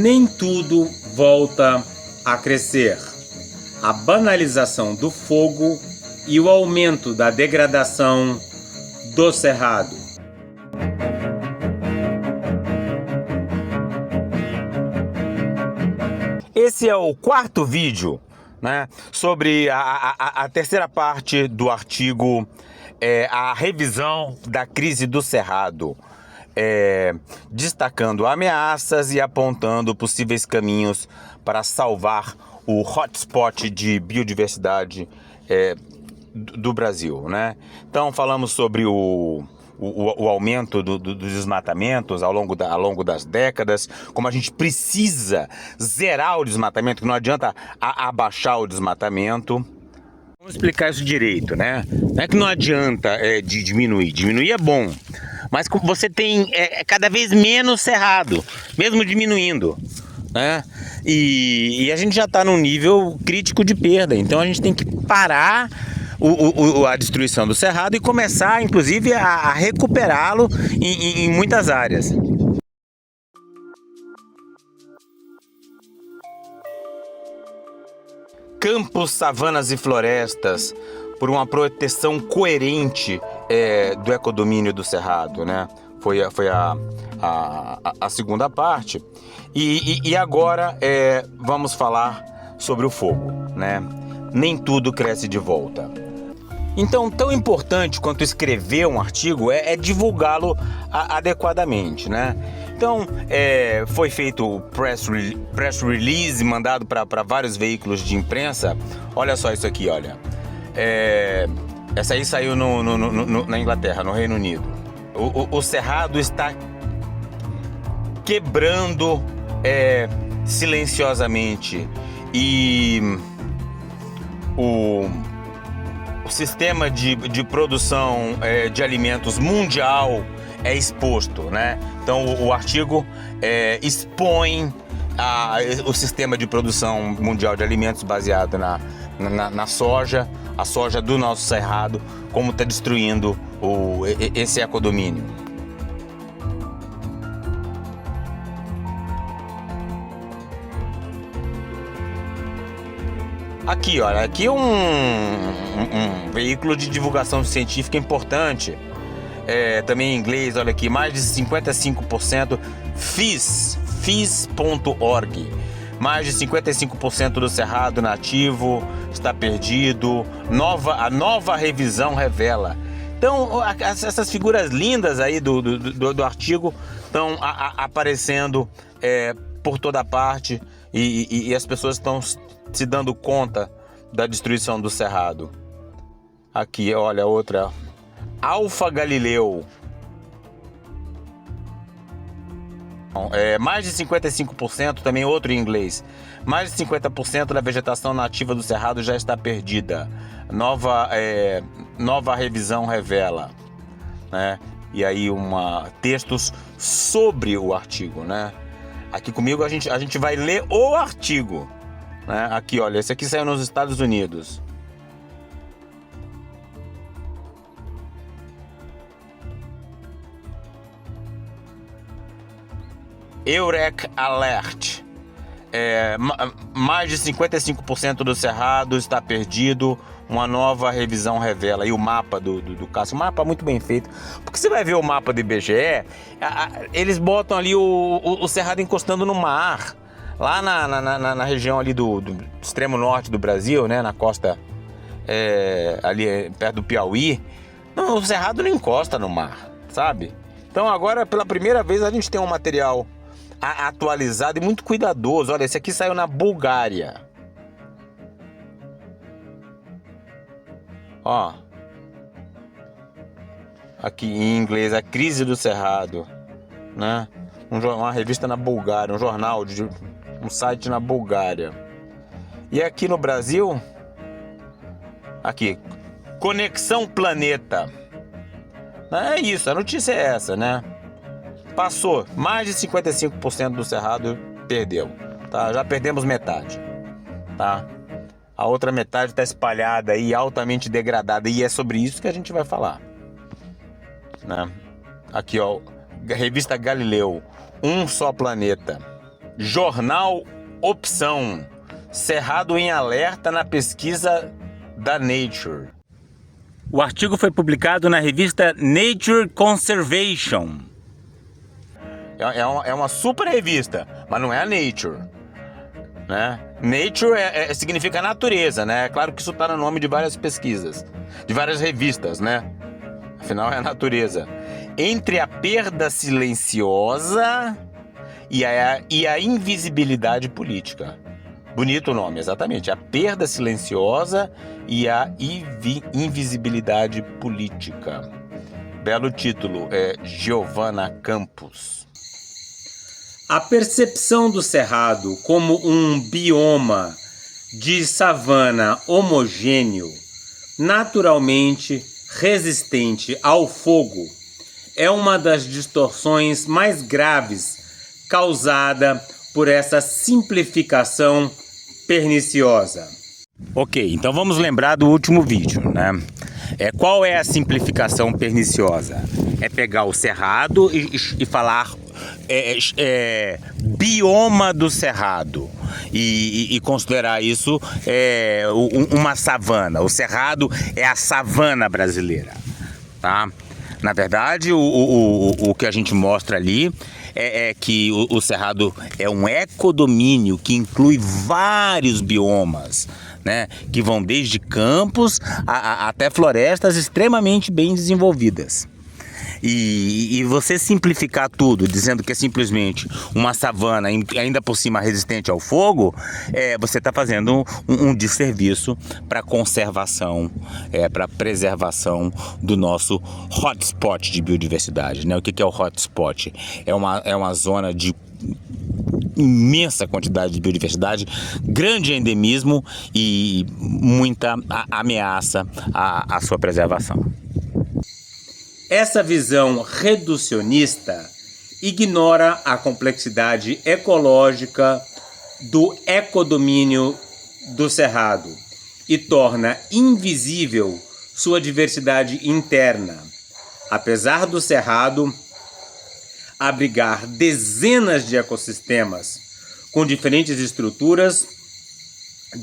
Nem tudo volta a crescer. A banalização do fogo e o aumento da degradação do cerrado. Esse é o quarto vídeo, né, sobre a terceira parte do artigo, a revisão da crise do cerrado. Destacando ameaças e apontando possíveis caminhos para salvar o hotspot de biodiversidade do Brasil, né? Então falamos sobre o aumento dos desmatamentos ao longo das décadas, como a gente precisa zerar o desmatamento, que não adianta abaixar o desmatamento. Vamos explicar isso direito, né? Não é que não adianta diminuir é bom, mas você tem cada vez menos cerrado, mesmo diminuindo, né? E a gente já está num nível crítico de perda, então a gente tem que parar a destruição do cerrado e começar, inclusive, a recuperá-lo em muitas áreas. Campos, savanas e florestas, por uma proteção coerente do ecodomínio do cerrado, né? Foi a segunda parte. E agora vamos falar sobre o fogo, né? Nem tudo cresce de volta. Então, tão importante quanto escrever um artigo é divulgá-lo adequadamente, né? Então, foi feito o press release mandado para vários veículos de imprensa. Olha só isso aqui, olha. Essa aí saiu na Inglaterra, no Reino Unido. O cerrado está quebrando silenciosamente e o sistema de produção de alimentos mundial é exposto, né? Então o artigo expõe o sistema de produção mundial de alimentos baseado na soja, a soja do nosso cerrado, como está destruindo esse ecodomínio. Aqui, olha, aqui é um veículo de divulgação científica importante, também em inglês, olha aqui, mais de 55%, FIS.org, mais de 55% do cerrado nativo está perdido, a nova revisão revela. Então, essas figuras lindas aí do artigo estão aparecendo por toda parte e as pessoas estão se dando conta da destruição do cerrado. Aqui, olha, outra. Alfa Galileu. Mais de 55%, também outro em inglês. Mais de 50% da vegetação nativa do cerrado já está perdida. Nova revisão revela, né? E aí textos sobre o artigo, né? Aqui comigo a gente vai ler o artigo, né? Aqui, olha, esse aqui saiu nos Estados Unidos. Eurek Alert. Mais de 55% do cerrado está perdido. Uma nova revisão revela. E o mapa do Cássio, um mapa muito bem feito. Porque você vai ver o mapa do IBGE, eles botam ali o cerrado encostando no mar. Lá na região ali do extremo norte do Brasil, né? Na costa ali perto do Piauí. Não, o cerrado não encosta no mar, sabe? Então agora, pela primeira vez, a gente tem um material atualizado e muito cuidadoso. Olha, esse aqui saiu na Bulgária. Ó, aqui em inglês, a crise do cerrado, né? Uma revista na Bulgária, um jornal, um site na Bulgária. E aqui no Brasil, aqui, Conexão Planeta. É isso, a notícia é essa, né? passou. Mais de 55% do cerrado perdeu, tá? Já perdemos metade, tá? A outra metade está espalhada e altamente degradada, e é sobre isso que a gente vai falar, né? Aqui, ó, revista Galileu, Um Só Planeta, jornal Opção, Cerrado em Alerta na pesquisa da Nature. O artigo foi publicado na revista Nature Conservation. É uma super revista, mas não é a Nature, né? Nature significa natureza, né? É claro que isso está no nome de várias pesquisas, de várias revistas, né? Afinal, é a natureza. Entre a perda silenciosa e a invisibilidade política. Bonito o nome, exatamente. A perda silenciosa e a invisibilidade política. Belo título, Giovanna Campos. A percepção do cerrado como um bioma de savana homogêneo, naturalmente resistente ao fogo, é uma das distorções mais graves causada por essa simplificação perniciosa. Ok, então vamos lembrar do último vídeo, né? Qual é a simplificação perniciosa? É pegar o cerrado e falar bioma do cerrado e considerar isso uma savana. O cerrado é a savana brasileira, tá? Na verdade, o que a gente mostra ali é que o cerrado é um ecodomínio que inclui vários biomas, né? Que vão desde campos até florestas extremamente bem desenvolvidas. E você simplificar tudo, dizendo que é simplesmente uma savana, ainda por cima resistente ao fogo, você está fazendo um desserviço para a conservação, para a preservação do nosso hotspot de biodiversidade, né? O que é o hotspot? É uma zona de imensa quantidade de biodiversidade, grande endemismo e muita ameaça à sua preservação. Essa visão reducionista ignora a complexidade ecológica do ecodomínio do cerrado e torna invisível sua diversidade interna. Apesar do cerrado abrigar dezenas de ecossistemas com diferentes estruturas,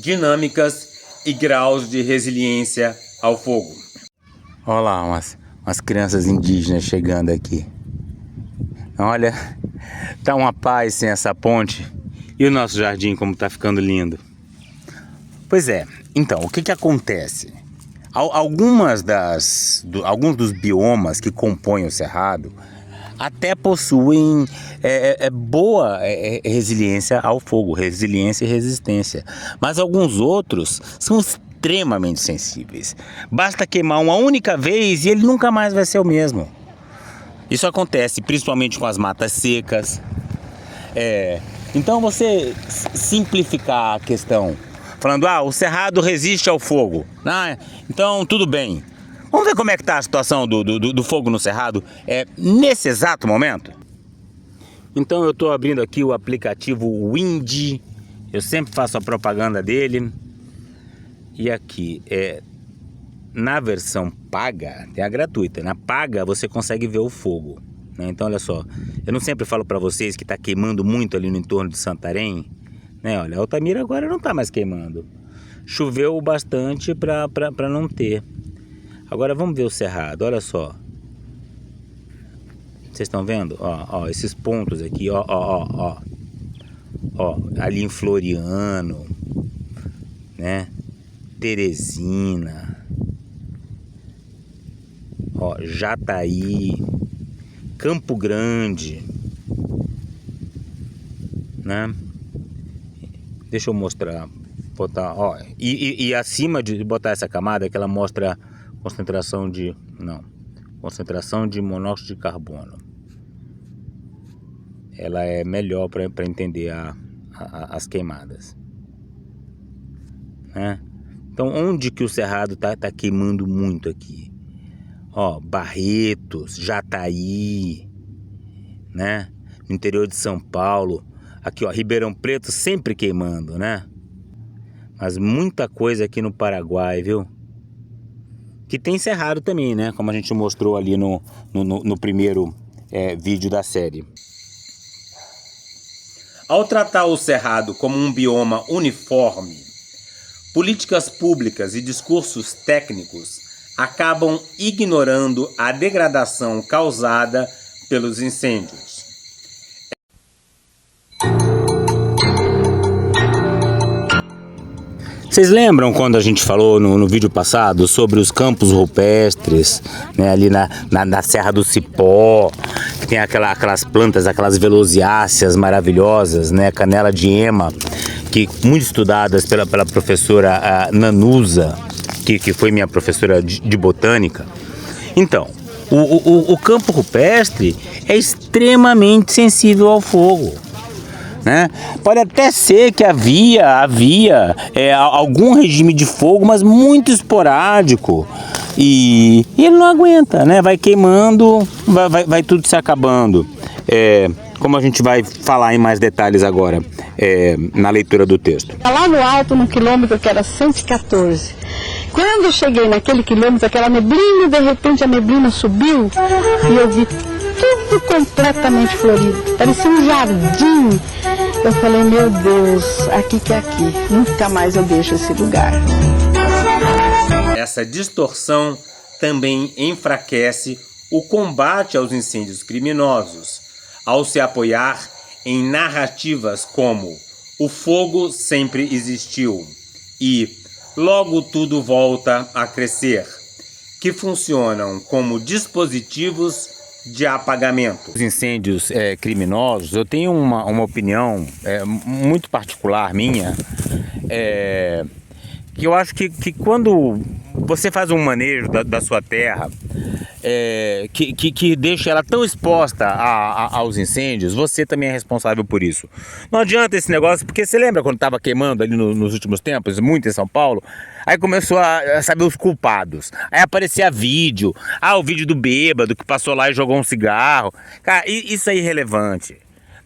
dinâmicas e graus de resiliência ao fogo. Olha lá, umas crianças indígenas chegando aqui. Olha, tá uma paz sem essa ponte. E o nosso jardim como tá ficando lindo. Pois é, então, o que acontece? Alguns dos biomas que compõem o cerrado até possuem boa resiliência ao fogo, resiliência e resistência. Mas alguns outros são extremamente sensíveis. Basta queimar uma única vez e ele nunca mais vai ser o mesmo. Isso acontece principalmente com as matas secas. Então você simplificar a questão, falando, o cerrado resiste ao fogo. Então tudo bem. Vamos ver como é que está a situação do fogo no cerrado nesse exato momento? Então eu estou abrindo aqui o aplicativo Wind. Eu sempre faço a propaganda dele. E aqui, na versão paga, tem a gratuita. Na paga você consegue ver o fogo, né? Então olha só, eu não sempre falo para vocês que está queimando muito ali no entorno de Santarém, né? Olha, Altamira agora não está mais queimando. Choveu bastante para não ter. Agora vamos ver o cerrado, olha só. Vocês estão vendo? Ó, esses pontos aqui, ó, ali em Floriano, né? Teresina, Jataí, Campo Grande, né? Deixa eu mostrar, botar, e acima de botar essa camada que ela mostra concentração de monóxido de carbono. Ela é melhor para entender as queimadas, né? Então, onde que o cerrado tá queimando muito aqui? Barretos, Jataí, né? No interior de São Paulo. Aqui, ó, Ribeirão Preto sempre queimando, né? Mas muita coisa aqui no Paraguai, viu? Que tem cerrado também, né? Como a gente mostrou ali no primeiro vídeo da série. Ao tratar o cerrado como um bioma uniforme, políticas públicas e discursos técnicos acabam ignorando a degradação causada pelos incêndios. Vocês lembram quando a gente falou no vídeo passado sobre os campos rupestres, né, ali na Serra do Cipó, que tem aquelas plantas, aquelas velociáceas maravilhosas, né, canela de ema, que muito estudadas pela professora Nanusa, que foi minha professora de botânica. Então, o campo rupestre é extremamente sensível ao fogo. Né? Pode até ser que havia algum regime de fogo, mas muito esporádico, e ele não aguenta, né? Vai queimando, vai tudo se acabando. Como a gente vai falar em mais detalhes agora na leitura do texto. Lá no alto, no quilômetro que era 114, quando eu cheguei naquele quilômetro, aquela neblina, de repente a neblina subiu e eu vi tudo completamente florido, parecia um jardim. Eu falei, meu Deus, aqui que é aqui, nunca mais eu deixo esse lugar. Essa distorção também enfraquece o combate aos incêndios criminosos, ao se apoiar em narrativas como o fogo sempre existiu e logo tudo volta a crescer, que funcionam como dispositivos de apagamento. Os incêndios criminosos, eu tenho uma opinião muito particular minha, que eu acho que quando você faz um manejo da sua terra, que deixa ela tão exposta aos incêndios, você também é responsável por isso. Não adianta esse negócio, porque você lembra quando estava queimando ali nos últimos tempos, muito em São Paulo, aí começou a saber os culpados, aí aparecia vídeo, o vídeo do bêbado que passou lá e jogou um cigarro. Cara, isso é irrelevante,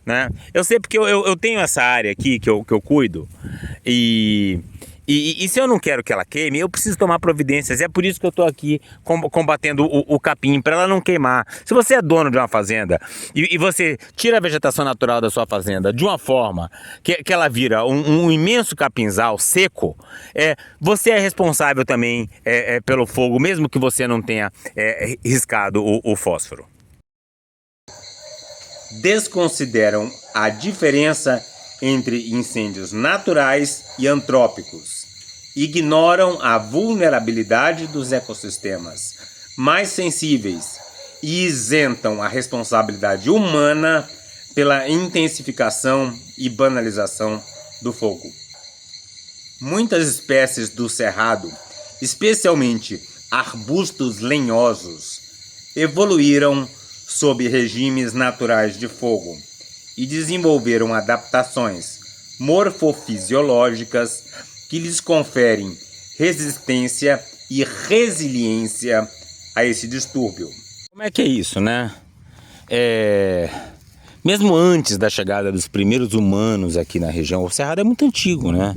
né? Eu sei porque eu tenho essa área aqui que eu cuido, e se eu não quero que ela queime, eu preciso tomar providências. E é por isso que eu estou aqui combatendo o capim, para ela não queimar. Se você é dono de uma fazenda e você tira a vegetação natural da sua fazenda de uma forma que ela vira um imenso capinzal seco, você é responsável também pelo fogo, mesmo que você não tenha riscado o fósforo. Desconsideram a diferença entre incêndios naturais e antrópicos. Ignoram a vulnerabilidade dos ecossistemas mais sensíveis e isentam a responsabilidade humana pela intensificação e banalização do fogo. Muitas espécies do cerrado, especialmente arbustos lenhosos, evoluíram sob regimes naturais de fogo e desenvolveram adaptações morfofisiológicas que lhes conferem resistência e resiliência a esse distúrbio. Como é que é isso, né? Mesmo antes da chegada dos primeiros humanos aqui na região, o Cerrado é muito antigo, né?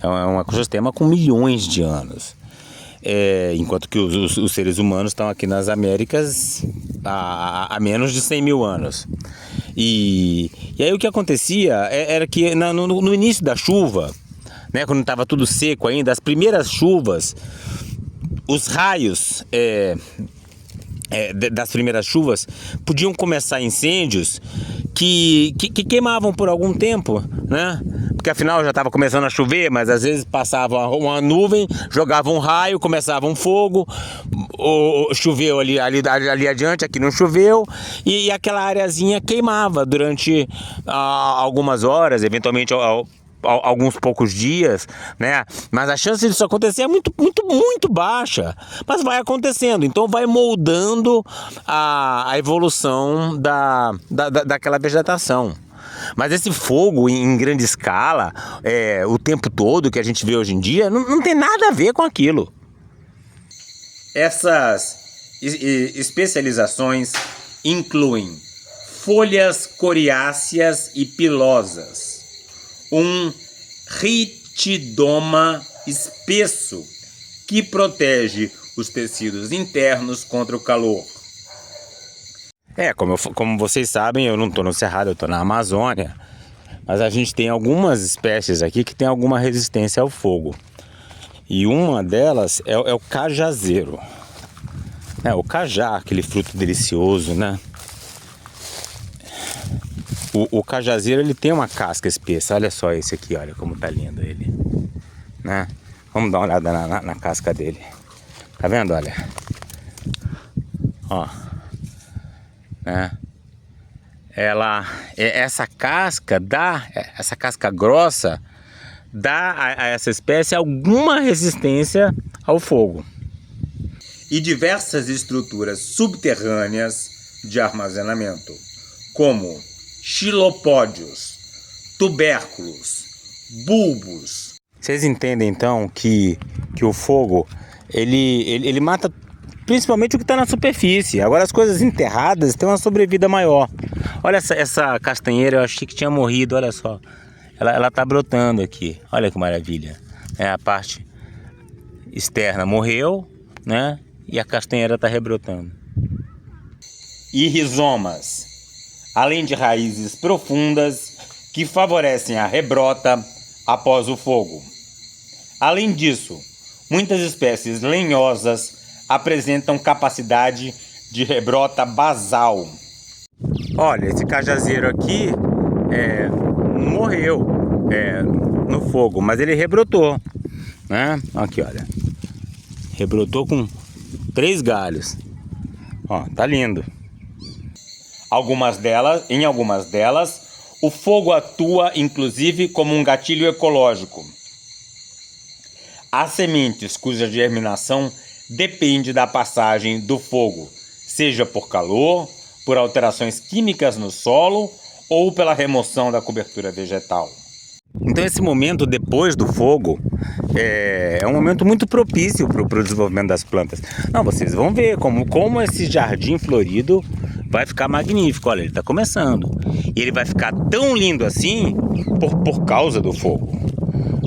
É um ecossistema com milhões de anos. Enquanto que os seres humanos estão aqui nas Américas há menos de 100 mil anos. E aí o que acontecia era que no início da chuva, né, quando estava tudo seco ainda, as primeiras chuvas, os raios das primeiras chuvas podiam começar incêndios que queimavam por algum tempo, né? Porque afinal já estava começando a chover, mas às vezes passava uma nuvem, jogava um raio, começava um fogo, ou choveu ali adiante, aqui não choveu, e aquela areazinha queimava durante algumas horas, eventualmente alguns poucos dias, né? Mas a chance disso acontecer é muito, muito, muito baixa. Mas vai acontecendo, então vai moldando a evolução daquela vegetação. Mas esse fogo em grande escala, o tempo todo que a gente vê hoje em dia, não tem nada a ver com aquilo. Essas especializações incluem folhas coriáceas e pilosas, um ritidoma espesso que protege os tecidos internos contra o calor. Como vocês sabem, eu não estou no Cerrado, eu estou na Amazônia, mas a gente tem algumas espécies aqui que tem alguma resistência ao fogo. E uma delas é o cajazeiro. O cajá, aquele fruto delicioso, né? O cajazeiro, ele tem uma casca espessa. Olha só esse aqui, olha como tá lindo ele, né? Vamos dar uma olhada na casca dele. Tá vendo? Olha. Ó. Né? Essa casca grossa dá a essa espécie alguma resistência ao fogo. E diversas estruturas subterrâneas de armazenamento, como xilopódios, tubérculos, bulbos. Vocês entendem então que o fogo ele mata principalmente o que está na superfície. Agora as coisas enterradas têm uma sobrevida maior. Olha essa castanheira, eu achei que tinha morrido, olha só. Ela está brotando aqui, olha que maravilha. A parte externa morreu, né? E a castanheira está rebrotando. E rizomas, além de raízes profundas que favorecem a rebrota após o fogo. Além disso, muitas espécies lenhosas apresentam capacidade de rebrota basal. Olha, esse cajazeiro aqui morreu no fogo, mas ele rebrotou, né? Aqui, olha, rebrotou com 3 galhos. Ó, tá lindo. Em algumas delas, o fogo atua inclusive como um gatilho ecológico. Há sementes cuja germinação depende da passagem do fogo, seja por calor, por alterações químicas no solo ou pela remoção da cobertura vegetal. Então esse momento depois do fogo é um momento muito propício para o desenvolvimento das plantas. Não, vocês vão ver como esse jardim florido vai ficar magnífico. Olha, ele está começando. E ele vai ficar tão lindo assim por causa do fogo,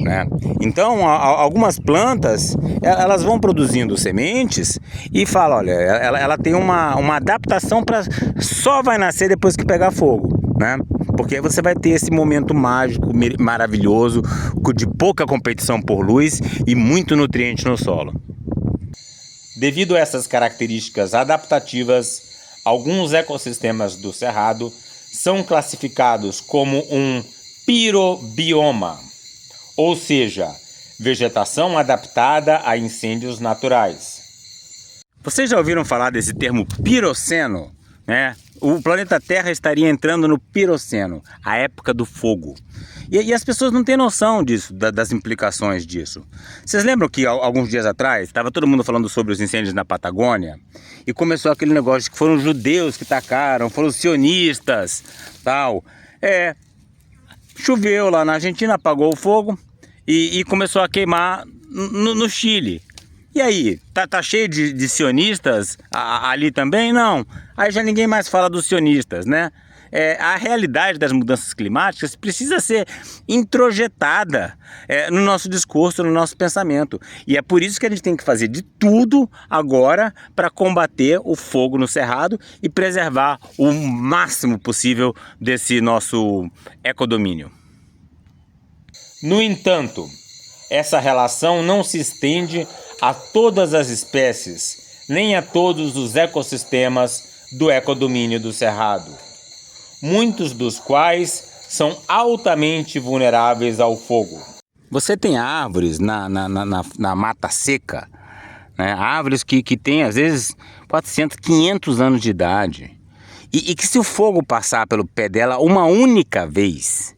né? Então algumas plantas elas vão produzindo sementes e falam, olha, ela tem uma adaptação para só vai nascer depois que pegar fogo, né? Porque aí você vai ter esse momento mágico, maravilhoso, de pouca competição por luz e muito nutriente no solo. Devido a essas características adaptativas, alguns ecossistemas do Cerrado são classificados como um pirobioma, ou seja, vegetação adaptada a incêndios naturais. Vocês já ouviram falar desse termo piroceno, né? O planeta Terra estaria entrando no piroceno, a época do fogo. E as pessoas não têm noção disso, das implicações disso. Vocês lembram que alguns dias atrás estava todo mundo falando sobre os incêndios na Patagônia? E começou aquele negócio de que foram os judeus que tacaram, foram os sionistas, tal. Choveu lá na Argentina, apagou o fogo e começou a queimar no Chile. E aí, tá cheio de sionistas ali também? Não. Aí já ninguém mais fala dos sionistas, né? A realidade das mudanças climáticas precisa ser introjetada no nosso discurso, no nosso pensamento. E é por isso que a gente tem que fazer de tudo agora para combater o fogo no Cerrado e preservar o máximo possível desse nosso ecodomínio. No entanto, essa relação não se estende a todas as espécies, nem a todos os ecossistemas do ecodomínio do Cerrado, muitos dos quais são altamente vulneráveis ao fogo. Você tem árvores na mata seca, né? Árvores que têm às vezes 400, 500 anos de idade e que se o fogo passar pelo pé dela uma única vez,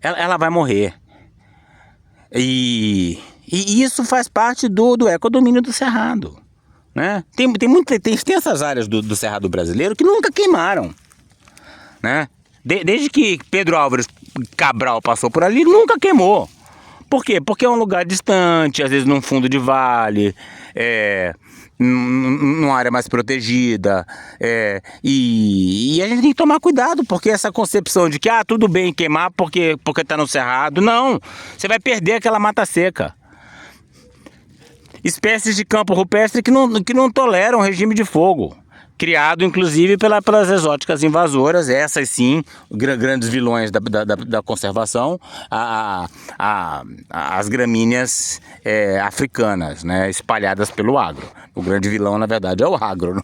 ela vai morrer. E isso faz parte do ecodomínio do Cerrado, né? Tem essas áreas do Cerrado brasileiro que nunca queimaram, né? Desde que Pedro Álvares Cabral passou por ali, nunca queimou. Por quê? Porque é um lugar distante, às vezes num fundo de vale, numa área mais protegida, e a gente tem que tomar cuidado, porque essa concepção de que tudo bem queimar porque está no cerrado, não, você vai perder aquela mata seca. Espécies de campo rupestre que não toleram regime de fogo, criado inclusive pelas exóticas invasoras, essas sim, grandes vilões da conservação, as gramíneas africanas, né, espalhadas pelo agro. O grande vilão, na verdade, é o agro, né?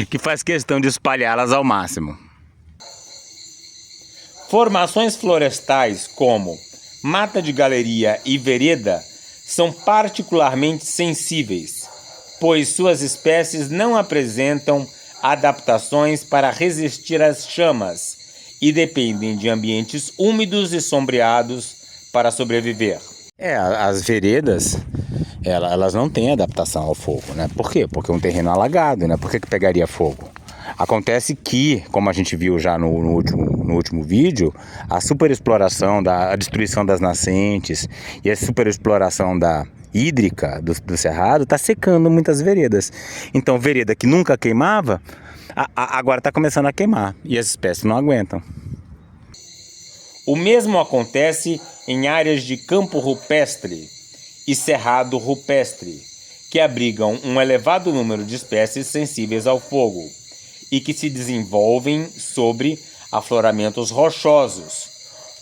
que faz questão de espalhá-las ao máximo. Formações florestais como mata de galeria e vereda são particularmente sensíveis, pois suas espécies não apresentam adaptações para resistir às chamas e dependem de ambientes úmidos e sombreados para sobreviver. As veredas, elas não têm adaptação ao fogo, né? Por quê? Porque é um terreno alagado, né? Por que pegaria fogo? Acontece que, como a gente viu já no último vídeo, a superexploração, a destruição das nascentes e a superexploração hídrica do cerrado está secando muitas veredas. Então, vereda que nunca queimava, agora está começando a queimar e as espécies não aguentam. O mesmo acontece em áreas de campo rupestre e cerrado rupestre, que abrigam um elevado número de espécies sensíveis ao fogo e que se desenvolvem sobre afloramentos rochosos,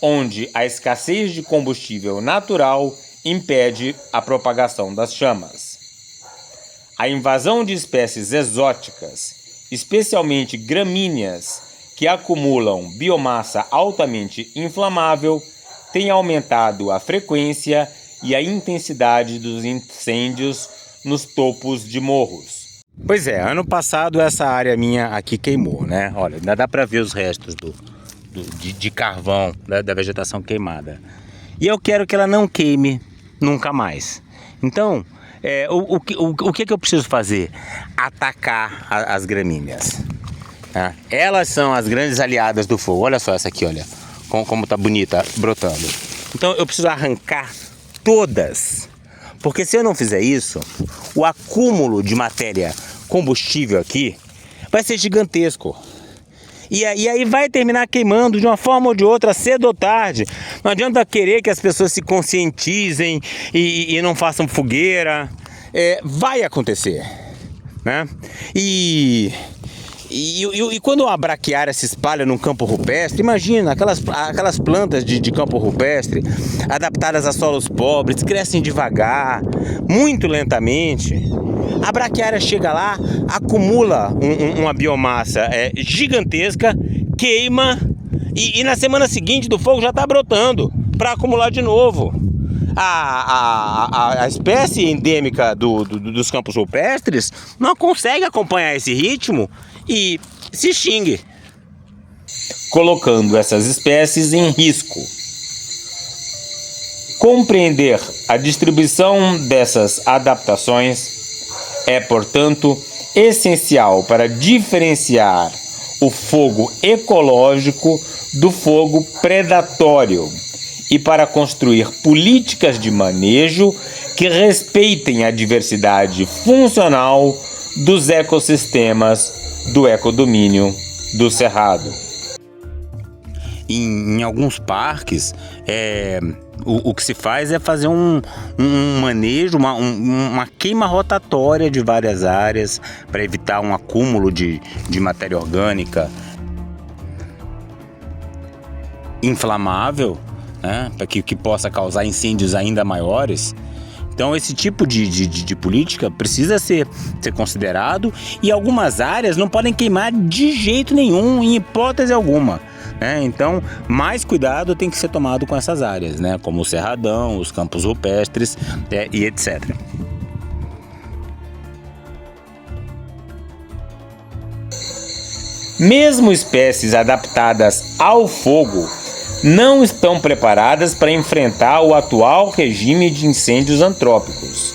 onde a escassez de combustível natural impede a propagação das chamas. A invasão de espécies exóticas, especialmente gramíneas, que acumulam biomassa altamente inflamável, tem aumentado a frequência e a intensidade dos incêndios nos topos de morros. Pois é, ano passado essa área minha aqui queimou, né? Olha, ainda dá para ver os restos de carvão da vegetação queimada. E eu quero que ela não queime nunca mais. Então, o que eu preciso fazer? Atacar as gramíneas. Elas são as grandes aliadas do fogo. Olha só essa aqui, olha, como tá bonita, brotando. Então eu preciso arrancar todas. Porque se eu não fizer isso, o acúmulo de matéria combustível aqui vai ser gigantesco. E aí vai terminar queimando de uma forma ou de outra, cedo ou tarde. Não adianta querer que as pessoas se conscientizem e não façam fogueira. Vai acontecer, né? E quando uma braquiária se espalha num campo rupestre, imagina, aquelas plantas de campo rupestre, adaptadas a solos pobres, crescem devagar, muito lentamente. A braquiária chega lá, acumula uma biomassa gigantesca, queima, e na semana seguinte do fogo já está brotando para acumular de novo. A espécie endêmica dos campos rupestres não consegue acompanhar esse ritmo e se extingue, colocando essas espécies em risco. Compreender a distribuição dessas adaptações é, portanto, essencial para diferenciar o fogo ecológico do fogo predatório e para construir políticas de manejo que respeitem a diversidade funcional dos ecossistemas do ecodomínio do Cerrado. Em alguns parques, o que se faz é fazer um manejo, uma queima rotatória de várias áreas para evitar um acúmulo de matéria orgânica inflamável, né, para que possa causar incêndios ainda maiores. Então esse tipo de política precisa ser considerado, e algumas áreas não podem queimar de jeito nenhum, em hipótese alguma. Então, mais cuidado tem que ser tomado com essas áreas, né? Como o cerradão, os campos rupestres e etc. Mesmo espécies adaptadas ao fogo não estão preparadas para enfrentar o atual regime de incêndios antrópicos.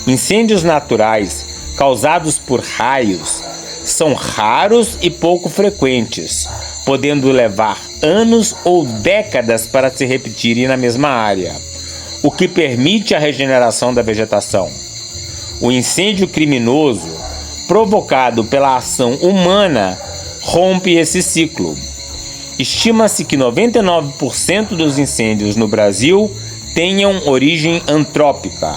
Incêndios naturais causados por raios são raros e pouco frequentes, podendo levar anos ou décadas para se repetirem na mesma área, o que permite a regeneração da vegetação. O incêndio criminoso provocado pela ação humana rompe esse ciclo. Estima-se que 99% dos incêndios no Brasil tenham origem antrópica,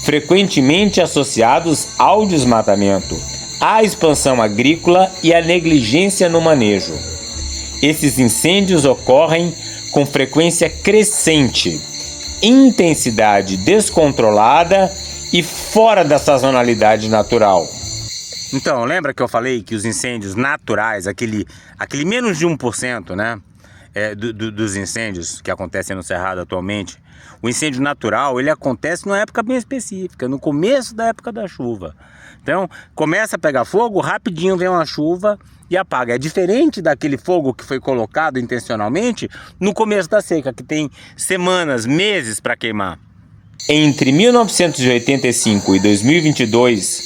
frequentemente associados ao desmatamento, à expansão agrícola e à negligência no manejo. Esses incêndios ocorrem com frequência crescente, intensidade descontrolada e fora da sazonalidade natural. Então, lembra que eu falei que os incêndios naturais, aquele menos de 1%, né, dos incêndios que acontecem no Cerrado atualmente, o incêndio natural, ele acontece numa época bem específica, no começo da época da chuva. Então, começa a pegar fogo, rapidinho vem uma chuva e apaga. É diferente daquele fogo que foi colocado intencionalmente no começo da seca, que tem semanas, meses para queimar. Entre 1985 e 2022,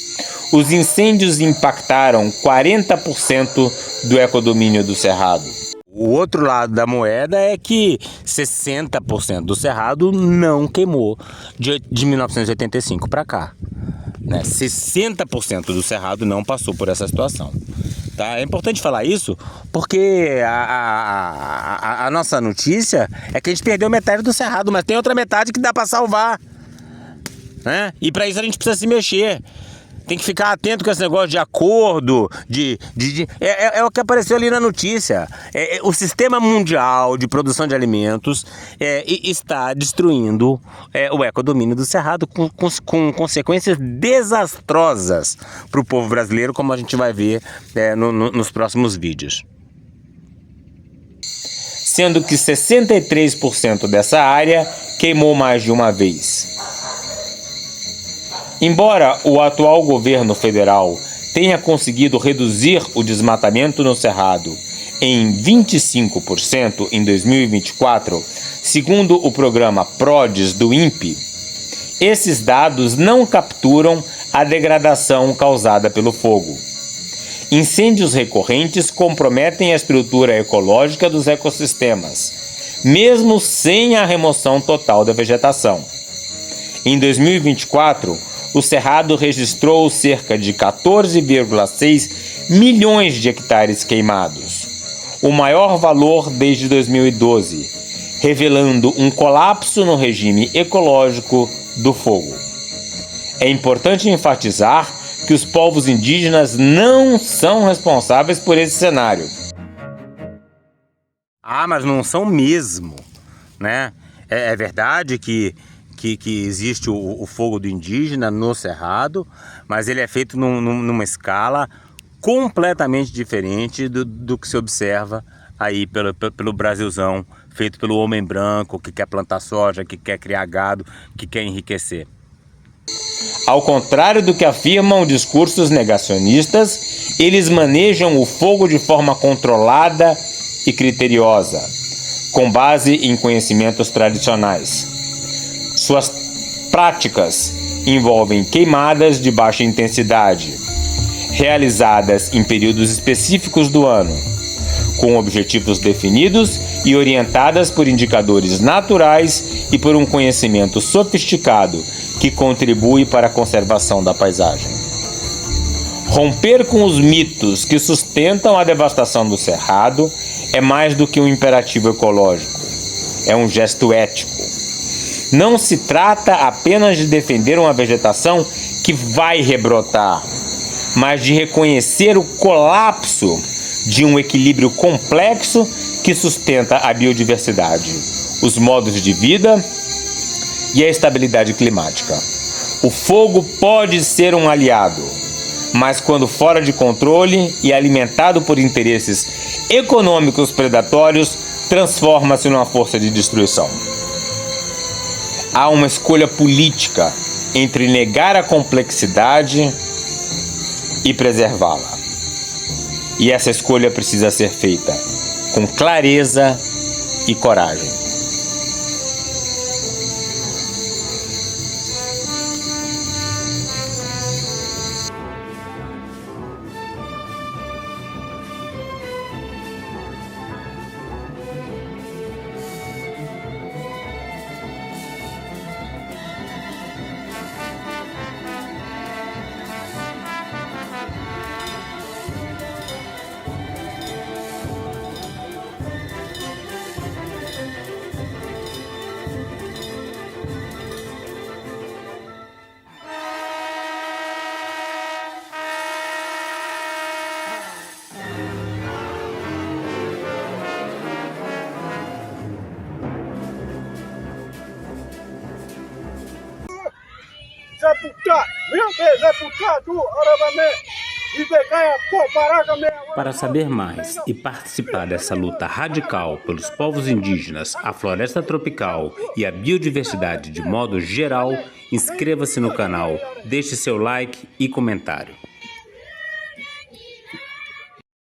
os incêndios impactaram 40% do ecodomínio do Cerrado. O outro lado da moeda é que 60% do Cerrado não queimou de 1985 para cá. 60% do Cerrado não passou por essa situação. Tá? É importante falar isso porque a nossa notícia é que a gente perdeu metade do Cerrado, mas tem outra metade que dá para salvar. Né? E para isso a gente precisa se mexer. Tem que ficar atento com esse negócio de acordo, é o que apareceu ali na notícia. O sistema mundial de produção de alimentos está destruindo o ecodomínio do Cerrado com consequências desastrosas para o povo brasileiro, como a gente vai ver nos próximos vídeos. Sendo que 63% dessa área queimou mais de uma vez. Embora o atual governo federal tenha conseguido reduzir o desmatamento no Cerrado em 25% em 2024, segundo o programa PRODES do INPE, esses dados não capturam a degradação causada pelo fogo. Incêndios recorrentes comprometem a estrutura ecológica dos ecossistemas, mesmo sem a remoção total da vegetação. Em 2024, o Cerrado registrou cerca de 14,6 milhões de hectares queimados, o maior valor desde 2012, revelando um colapso no regime ecológico do fogo. É importante enfatizar que os povos indígenas não são responsáveis por esse cenário. Mas não são mesmo, né? É verdade que existe o fogo do indígena no Cerrado, mas ele é feito numa escala completamente diferente do que se observa aí pelo Brasilzão, feito pelo homem branco que quer plantar soja, que quer criar gado, que quer enriquecer. Ao contrário do que afirmam discursos negacionistas, eles manejam o fogo de forma controlada e criteriosa, com base em conhecimentos tradicionais. Suas práticas envolvem queimadas de baixa intensidade, realizadas em períodos específicos do ano, com objetivos definidos e orientadas por indicadores naturais e por um conhecimento sofisticado que contribui para a conservação da paisagem. Romper com os mitos que sustentam a devastação do Cerrado é mais do que um imperativo ecológico, é um gesto ético. Não se trata apenas de defender uma vegetação que vai rebrotar, mas de reconhecer o colapso de um equilíbrio complexo que sustenta a biodiversidade, os modos de vida e a estabilidade climática. O fogo pode ser um aliado, mas quando fora de controle e alimentado por interesses econômicos predatórios, transforma-se numa força de destruição. Há uma escolha política entre negar a complexidade e preservá-la. E essa escolha precisa ser feita com clareza e coragem. Para saber mais e participar dessa luta radical pelos povos indígenas, a floresta tropical e a biodiversidade de modo geral, inscreva-se no canal, deixe seu like e comentário.